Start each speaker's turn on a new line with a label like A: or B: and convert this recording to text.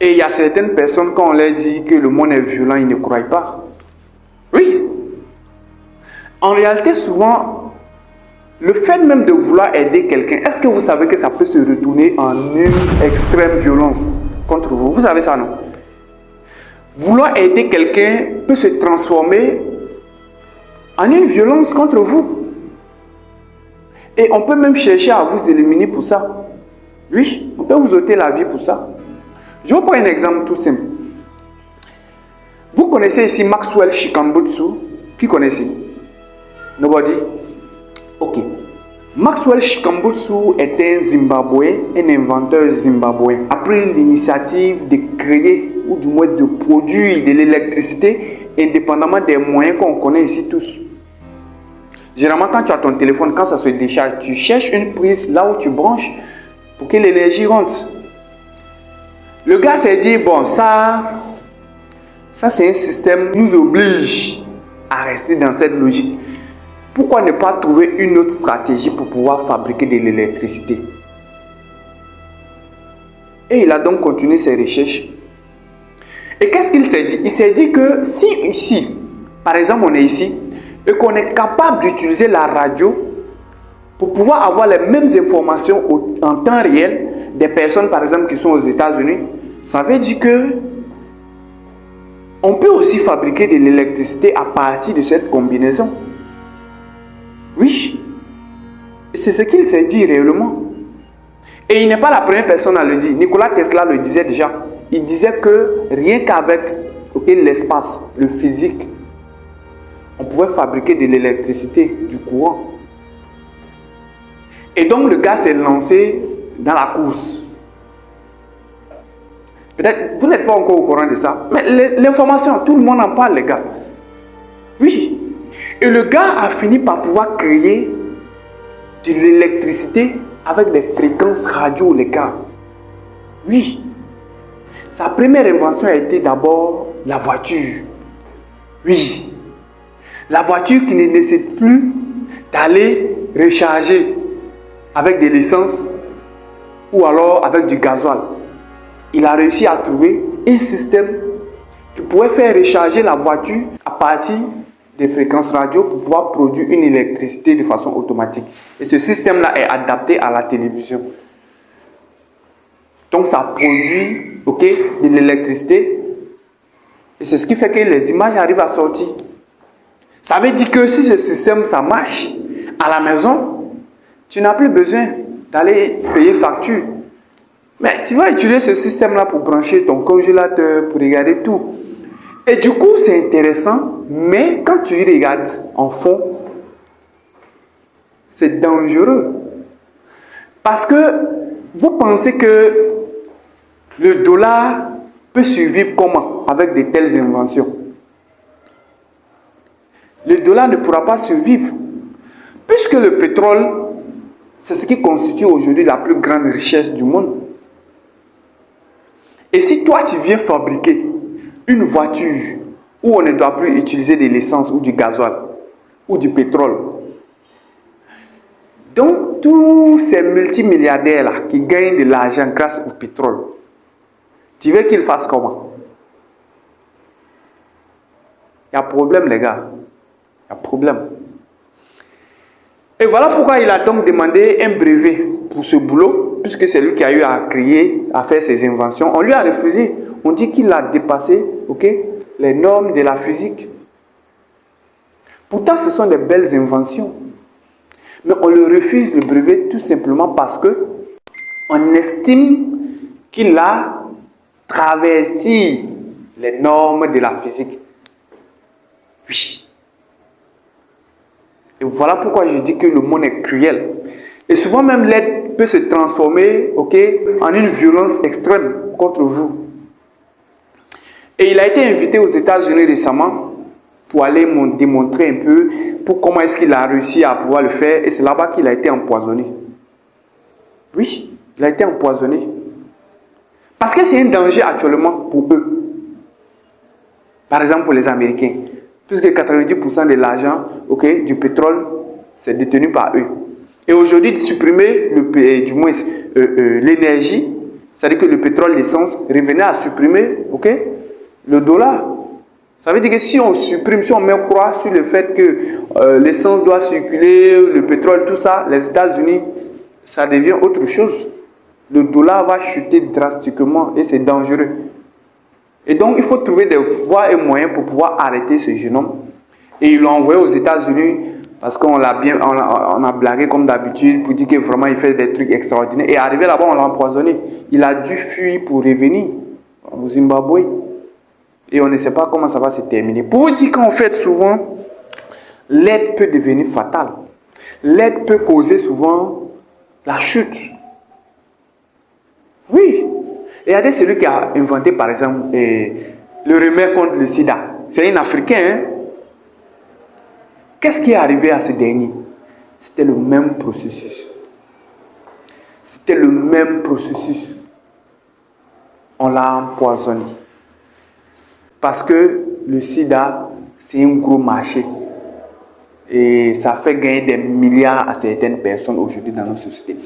A: Et il y a certaines personnes, quand on leur dit que le monde est violent, ils ne croient pas. Oui. En réalité, souvent, le fait même de vouloir aider quelqu'un, est-ce que vous savez que ça peut se retourner en une extrême violence contre vous? Vous savez ça, non? Vouloir aider quelqu'un peut se transformer en une violence contre vous. Et on peut même chercher à vous éliminer pour ça. Oui, on peut vous ôter la vie pour ça. Je vous prends un exemple tout simple. Vous connaissez ici Maxwell Chikambutsu? Qui connaissez? Nobody? Ok. Maxwell Chikambutsu est un Zimbabwéen, un inventeur zimbabwéen. A pris l'initiative de créer, ou du moins de produire de l'électricité indépendamment des moyens qu'on connaît ici tous. Généralement, quand tu as ton téléphone, quand ça se décharge, tu cherches une prise là où tu branches pour que l'énergie rentre. Le gars s'est dit, bon, ça c'est un système qui nous oblige à rester dans cette logique. Pourquoi ne pas trouver une autre stratégie pour pouvoir fabriquer de l'électricité? Et il a donc continué ses recherches. Et qu'est-ce qu'il s'est dit? Il s'est dit que si ici, par exemple, on est ici, et qu'on est capable d'utiliser la radio pour pouvoir avoir les mêmes informations en temps réel des personnes, par exemple, qui sont aux États-Unis, ça veut dire que on peut aussi fabriquer de l'électricité à partir de cette combinaison. Oui, c'est ce qu'il s'est dit réellement. Et il n'est pas la première personne à le dire. Nikola Tesla le disait déjà. Il disait que rien qu'avec l'espace, le physique, on pouvait fabriquer de l'électricité, du courant. Et donc le gars s'est lancé dans la course. Peut-être vous n'êtes pas encore au courant de ça, mais l'information, tout le monde en parle, les gars. Oui. Et le gars a fini par pouvoir créer de l'électricité avec des fréquences radio, les gars. Oui. Sa première invention a été d'abord la voiture. Oui. La voiture qui ne nécessite plus d'aller recharger avec de l'essence ou alors avec du gasoil. Il a réussi à trouver un système qui pouvait faire recharger la voiture à partir des fréquences radio pour pouvoir produire une électricité de façon automatique. Et ce système-là est adapté à la télévision. Donc ça produit de l'électricité. Et c'est ce qui fait que les images arrivent à sortir. Ça veut dire que si ce système ça marche à la maison, tu n'as plus besoin d'aller payer facture. Mais tu vas utiliser ce système-là pour brancher ton congélateur, pour regarder tout. Et du coup, c'est intéressant, mais quand tu y regardes en fond, c'est dangereux. Parce que vous pensez que le dollar peut survivre comment avec de telles inventions? Le dollar ne pourra pas survivre. Puisque le pétrole, c'est ce qui constitue aujourd'hui la plus grande richesse du monde. Et si toi, tu viens fabriquer une voiture où on ne doit plus utiliser de l'essence ou du gasoil ou du pétrole, donc tous ces multimilliardaires-là qui gagnent de l'argent grâce au pétrole, tu veux qu'ils fassent comment? Il y a problème, les gars. Il y a problème. Et voilà pourquoi il a donc demandé un brevet pour ce boulot, puisque c'est lui qui a eu à créer, à faire ses inventions. On lui a refusé. On dit qu'il a dépassé les normes de la physique. Pourtant, ce sont des belles inventions. Mais on le refuse le brevet tout simplement parce que on estime qu'il a traversé les normes de la physique. Oui. Et voilà pourquoi je dis que le monde est cruel. Et souvent même l'aide peut se transformer en une violence extrême contre vous. Et il a été invité aux États-Unis récemment pour aller démontrer un peu pour comment est-ce qu'il a réussi à pouvoir le faire. Et c'est là-bas qu'il a été empoisonné. Oui, il a été empoisonné. Parce que c'est un danger actuellement pour eux. Par exemple pour les Américains. Puisque 90% de l'argent du pétrole, c'est détenu par eux. Et aujourd'hui, de supprimer l'énergie C'est-à-dire que le pétrole, l'essence revenait à supprimer, ok, le dollar. Ça veut dire que si on supprime, si on met croix sur le fait que l'essence doit circuler, le pétrole, tout ça, les États-Unis, ça devient autre chose. Le dollar va chuter drastiquement et c'est dangereux. Et donc, il faut trouver des voies et moyens pour pouvoir arrêter ce jeune homme. Et ils l'ont envoyé aux États-Unis parce qu'on a blagué comme d'habitude pour dire que vraiment il fait des trucs extraordinaires. Et arrivé là-bas, on l'a empoisonné. Il a dû fuir pour revenir au Zimbabwe. Et on ne sait pas comment ça va se terminer. Pour vous dire qu'en fait, souvent, l'aide peut devenir fatale. L'aide peut causer souvent la chute. Oui. Et regardez celui qui a inventé, par exemple, le remède contre le sida. C'est un Africain. Hein? Qu'est-ce qui est arrivé à ce dernier? C'était le même processus. C'était le même processus. On l'a empoisonné. Parce que le sida, c'est un gros marché. Et ça fait gagner des milliards à certaines personnes aujourd'hui dans nos sociétés.